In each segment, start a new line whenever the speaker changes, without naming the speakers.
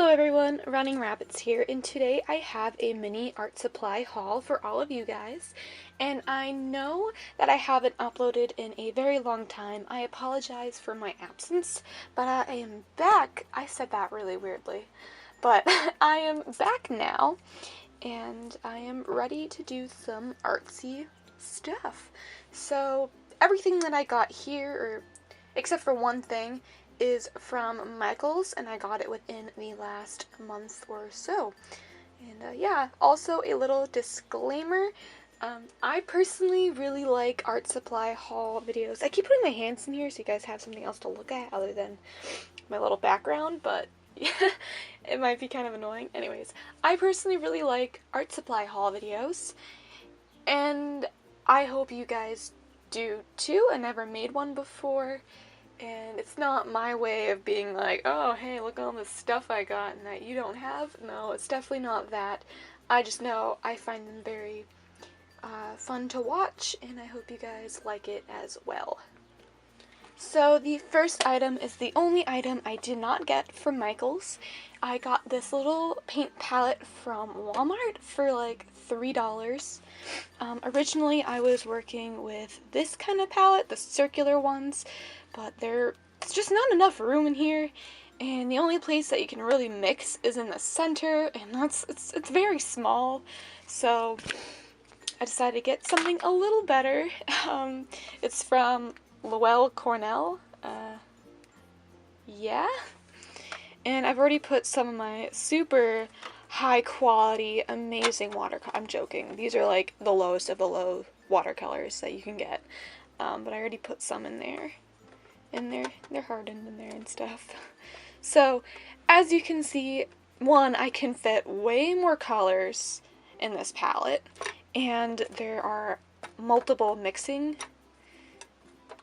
everyone, Running Rabbits here, and today I have a mini art supply haul for all of you guys. And I know that I haven't uploaded in a very long time. I apologize for my absence, but I am back. I said that really weirdly, but I am back now, and I am ready to do some artsy stuff. So everything that I got here, except for one thing, is from Micheal's, and I got it within the last month or so. And yeah, also a little disclaimer, I personally really like art supply haul videos. I keep putting my hands in here so you guys have something else to look at other than my little background, but yeah, it might be kind of annoying. Anyways, I personally really like art supply haul videos, and I hope you guys do too. I never made one before. And it's not my way of being like, oh, hey, look at all this stuff I got and that you don't have. No, it's definitely not that. I just know I find them very fun to watch, and I hope you guys like it as well. So the first item is the only item I did not get from Micheal's. I got this little paint palette from Walmart for like $3. Originally I was working with this kind of palette, the circular ones, but there's just not enough room in here, and the only place that you can really mix is in the center, and it's very small, so I decided to get something a little better. It's from Lowell Cornell, yeah, and I've already put some of my super high quality, amazing watercolor. I'm joking, these are like the lowest of the low watercolors that you can get, but I already put some in there. And they're hardened in there and stuff. So, as you can see, one, I can fit way more colors in this palette, and there are multiple mixing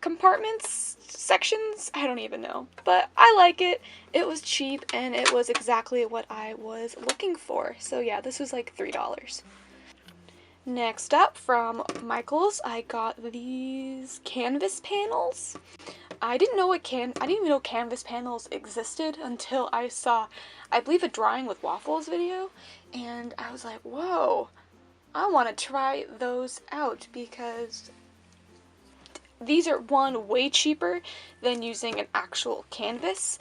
compartments, sections, I don't even know, but I like it. It was cheap, and it was exactly what I was looking for. So yeah, this was like $3. Next up, from Micheal's, I got these canvas panels. I didn't even know canvas panels existed until I saw, I believe, a Drawing with Waffles video, and I was like, whoa, I want to try those out, because these are, one, way cheaper than using an actual canvas,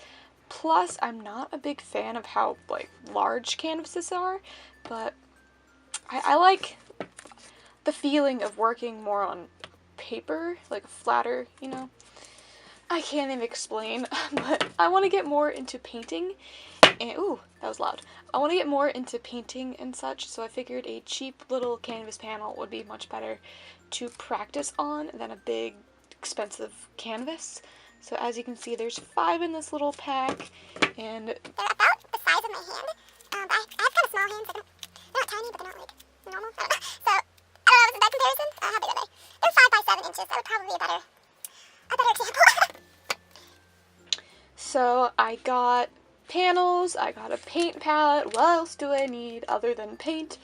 plus I'm not a big fan of how, like, large canvases are, but I like the feeling of working more on paper, like flatter, you know? I can't even explain, but I want to get more into painting, and ooh, that was loud. I want to get more into painting and such, so I figured a cheap little canvas panel would be much better to practice on than a big, expensive canvas. So as you can see, there's 5 in this little pack, and
they're about the size of my hand, but I have kind of small hands. They're not tiny, but they're not like normal. I don't know. So I don't know if it's a bad comparison. How big are they? They're 5 by 7 inches. That would probably be a better example.
So I got panels, I got a paint palette. What else do I need other than paint?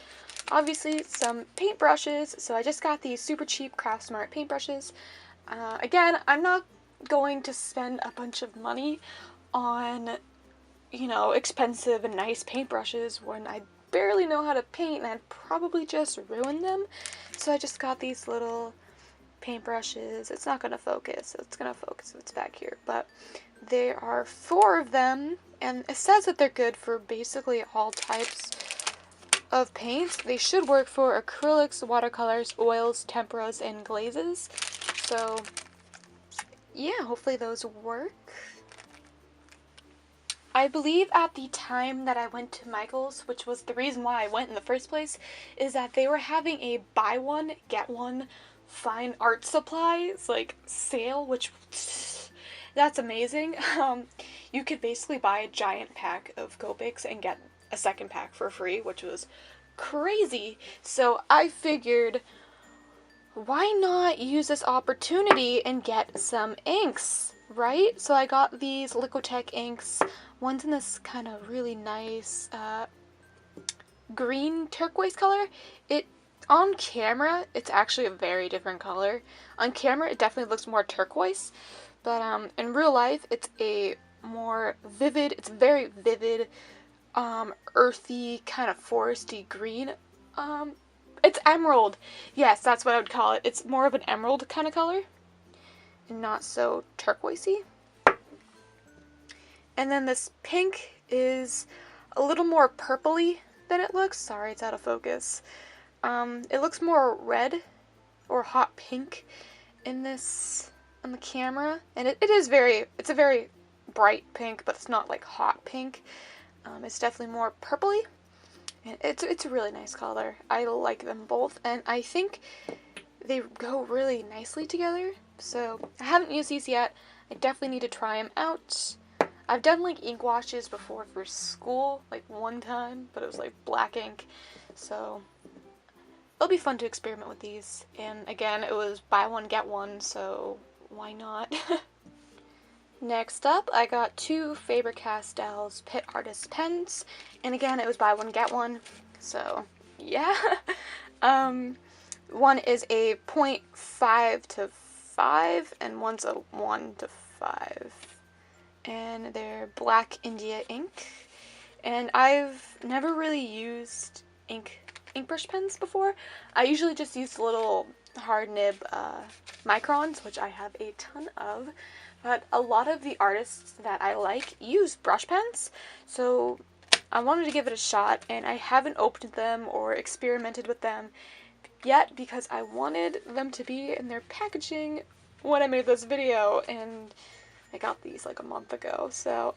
Obviously some paint brushes, so I just got these super cheap Craftsmart paintbrushes. Again, I'm not going to spend a bunch of money on, you know, expensive and nice paintbrushes when I barely know how to paint, and I'd probably just ruin them. So I just got these little paintbrushes. It's not going to focus. It's going to focus if it's back here, but there are 4 of them, and it says that they're good for basically all types of paints. They should work for acrylics, watercolors, oils, temperas, and glazes. So yeah, hopefully those work. I believe at the time that I went to Micheal's, which was the reason why I went in the first place, is that they were having a buy one, get one fine art supplies, like, sale, which, that's amazing. You could basically buy a giant pack of Copics and get a second pack for free, which was crazy. So I figured, why not use this opportunity and get some inks, right? So I got these Liquitex inks. One's in this kind of really nice green turquoise color. On camera, it's actually a very different color. On camera, it definitely looks more turquoise, but in real life, it's a more vivid, it's very vivid earthy, kind of foresty green. It's emerald. Yes, that's what I would call it. It's more of an emerald kind of color, and not so turquoisey. And then this pink is a little more purpley than it looks. Sorry, it's out of focus. It looks more red or hot pink in this on the camera, and it's a very bright pink, but it's not like hot pink. It's definitely more purpley, and it's a really nice color. I like them both, and I think they go really nicely together. So I haven't used these yet. I definitely need to try them out. I've done like ink washes before for school, like one time, but it was like black ink. So it'll be fun to experiment with these. And again, it was buy one, get one, so why not? Next up, I got two Faber-Castell's Pitt Artist pens. And again, it was buy one, get one. So yeah. One is a 0.5 to 5, and one's a 1 to 5. And they're black India ink. And I've never really used ink brush pens before. I usually just use little hard nib microns, which I have a ton of. But a lot of the artists that I like use brush pens, so I wanted to give it a shot, and I haven't opened them or experimented with them yet because I wanted them to be in their packaging when I made this video, and I got these like a month ago, so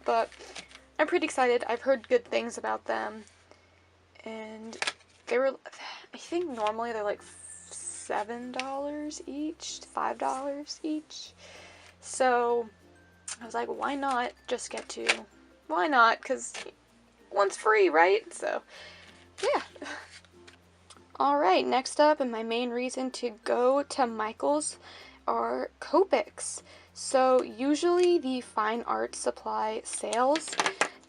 but I'm pretty excited. I've heard good things about them, and they were, I think normally they're like $7 each, $5 each, so I was like, why not just get two? Why not? Because one's free, right? So yeah. Alright, next up, and my main reason to go to Micheal's are Copics. So usually the fine art supply sales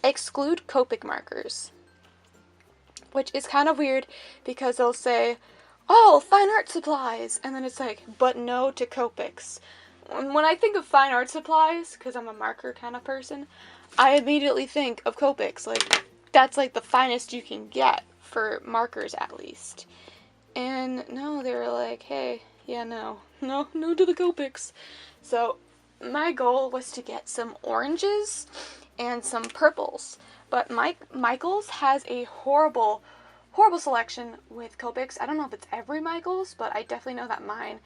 exclude Copic markers, which is kind of weird because they'll say, oh, fine art supplies, and then it's like, but no to Copics. When I think of fine art supplies, because I'm a marker kind of person, I immediately think of Copics. Like, that's like the finest you can get for markers, at least. And no, they were like, hey, yeah, no to the Copics. So my goal was to get some oranges and some purples, but Micheal's has a horrible selection with Copics. I don't know if it's every Micheal's, but I definitely know that mine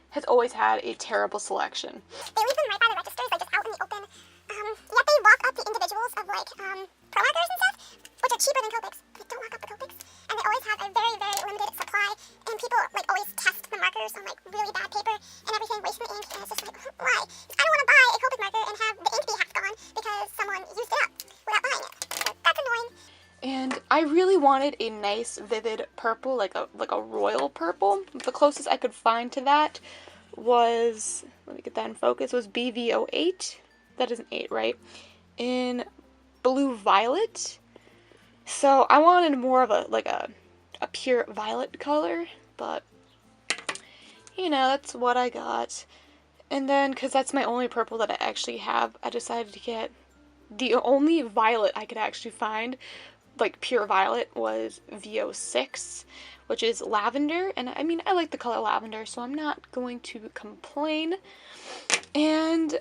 has always had a terrible selection.
They leave them right by the registers, like just out in the open. Yet they walk up the individuals of like pro markers and stuff, which are cheaper than Copics. They don't walk up the Copics, and they always have a very, very limited supply. And people like always test the markers on like really bad paper and everything, wasting the ink. And it's just like, why? I don't want to buy a Copic marker and have the ink be half gone because someone used it up without buying it. So that's annoying.
And I really wanted a nice, vivid purple, like a royal purple. The closest I could find to that was, let me get that in focus, was BV08. That is an 8, right? In blue violet. So I wanted more of a pure violet color, but you know, that's what I got. And then, because that's my only purple that I actually have, I decided to get the only violet I could actually find, like pure violet, was VO6, which is lavender, and I mean, I like the color lavender, so I'm not going to complain. And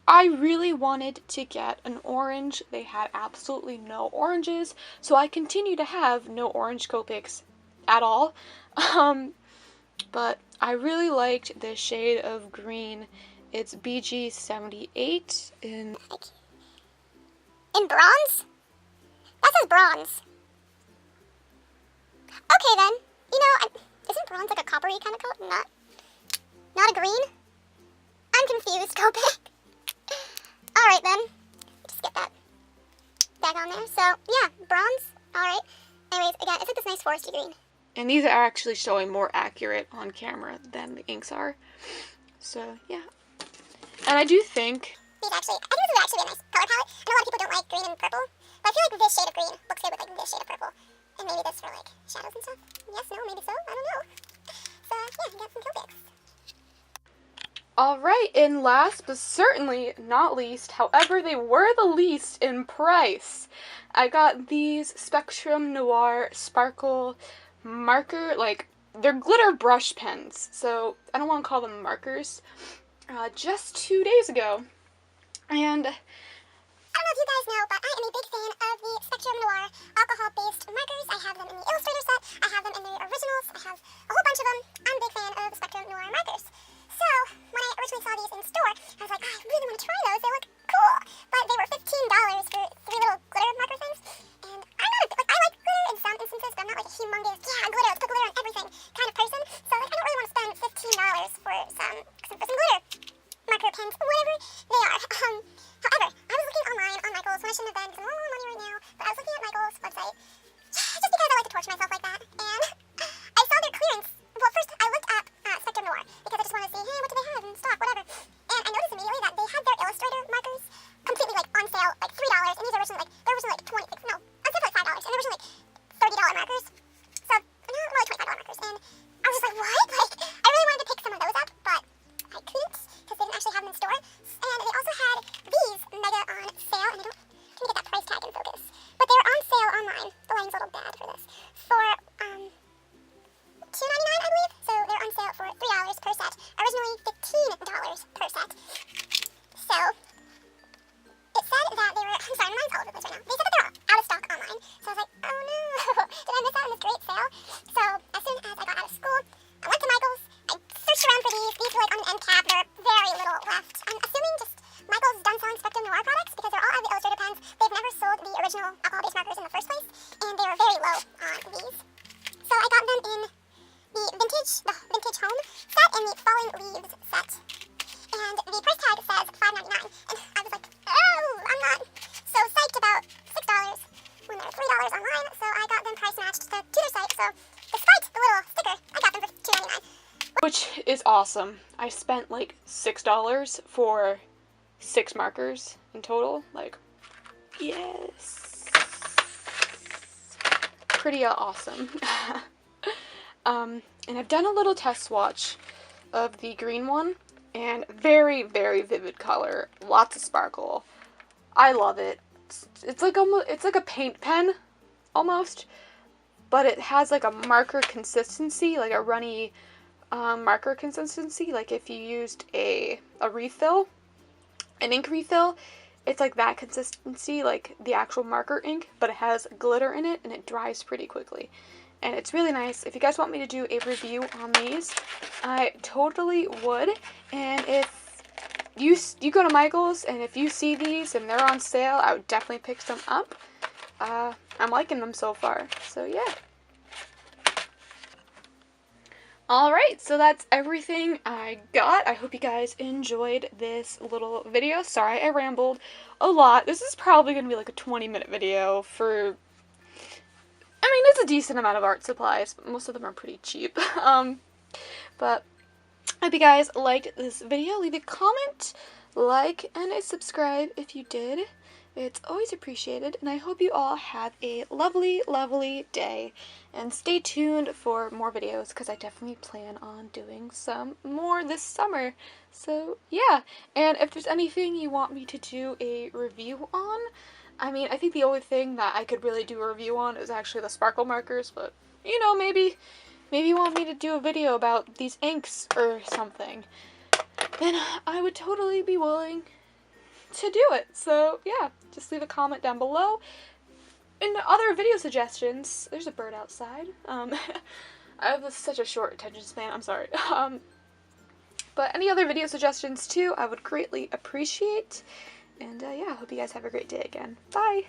I really wanted to get an orange. They had absolutely no oranges, so I continue to have no orange Copics at all. But I really liked this shade of green. It's BG78 in
bronze? That says bronze. Okay then. You know, isn't bronze like a coppery kind of color? Not a green? I'm confused, Copic. Alright then. Just get that back on there. So, yeah, bronze. Alright. Anyways, again, it's like this nice foresty green.
And these are actually showing more accurate on camera than the inks are. So, yeah. And I do think...
I think this is actually a nice color palette. I know a lot of people don't like green and purple, but I feel like this shade of green looks good with like this shade of purple. And maybe this for like shadows and stuff. Yes, no, maybe so. I don't know. So, yeah, I got some Copics.
Alright. Alright, and last but certainly not least, however they were the least in price, I got these Spectrum Noir Sparkle marker, like, they're glitter brush pens, so I don't want to call them markers, just 2 days ago. And
I don't know if you guys know, but I am a big fan of the Spectrum Noir alcohol-based markers. I have them in the Illustrator set, I have them in the originals, I have a whole bunch of them. I'm a big fan of the Spectrum Noir markers. So, when I originally saw these in store, I was like, I really want to try those, they look cool. But they were $15 for 3 little glitter marker things. And I'm not I like glitter in some instances, but I'm not like a humongous, yeah, glitter, let's put glitter on everything kind of person. So, like, I don't really want to spend $15 for some glitter marker pens, whatever they are. However, I was looking online on Michael's when I shouldn't have been because I'm a little money right now, but I was looking at Michael's website just because I like to torture myself like that, and I saw their clearance. Well, first I looked up Spectrum Noir because I just wanted to see, hey, what do they have in stock, whatever. And I noticed immediately that they had their Illustrator markers completely like on sale, like $3, and these are originally like 20, no, on sale for like $5, and they're originally like $30 markers. So no, more like $25 markers, and I was just like, what? Like, I really wanted to pick some of those up, but I couldn't because they didn't actually have them in store. And they also had these mega on sale, and I don't get that price tag in focus, but they were on sale online. The lighting's a little bad for this. For $2.99, I believe. So they're on sale for $3 per set. Originally $15 per set. So it said that they were. I'm sorry, my mind's all over the place right now. They said that they were out of stock online. So I was like, oh no, did I miss out on this great sale? So as soon as I got out of school, I went to Michael's. I searched around for these. These were like on the end cap. There are very little left. I'm assuming just Michael's done selling Spectrum Noir products because they're all out of the Illustrator pens. They've never sold the original alcohol-based markers in the first place, and they were very low on these. So I got them in the vintage home set and the fallen leaves set. And the price tag says $5.99, and I was like, oh, I'm not so psyched about $6 when they're $3 online. So I got them price matched to their site. So despite the little sticker, I got them for $2.99.
which is awesome. I spent like $6 for 6 markers in total. Like, yes. Pretty awesome. And I've done a little test swatch of the green one, and very, very vivid color. Lots of sparkle. I love it. It's like a paint pen, almost, but it has like a marker consistency, like a runny marker consistency. Like if you used a refill, an ink refill, it's like that consistency, like the actual marker ink, but it has glitter in it and it dries pretty quickly. And it's really nice. If you guys want me to do a review on these, I totally would. And if you go to Michael's and if you see these and they're on sale, I would definitely pick some up. I'm liking them so far. So yeah. Alright, so that's everything I got. I hope you guys enjoyed this little video. Sorry I rambled a lot. This is probably going to be like a 20-minute video for... I mean, it's a decent amount of art supplies, but most of them are pretty cheap. But I hope you guys liked this video. Leave a comment, like, and a subscribe if you did. It's always appreciated, and I hope you all have a lovely, lovely day. And stay tuned for more videos, because I definitely plan on doing some more this summer. So, yeah. And if there's anything you want me to do a review on, I mean, I think the only thing that I could really do a review on is actually the sparkle markers, but, you know, maybe you want me to do a video about these inks or something, then I would totally be willing to do it. So, yeah, just leave a comment down below. And other video suggestions, there's a bird outside. I have such a short attention span, I'm sorry. But any other video suggestions too, I would greatly appreciate. And yeah, I hope you guys have a great day again. Bye!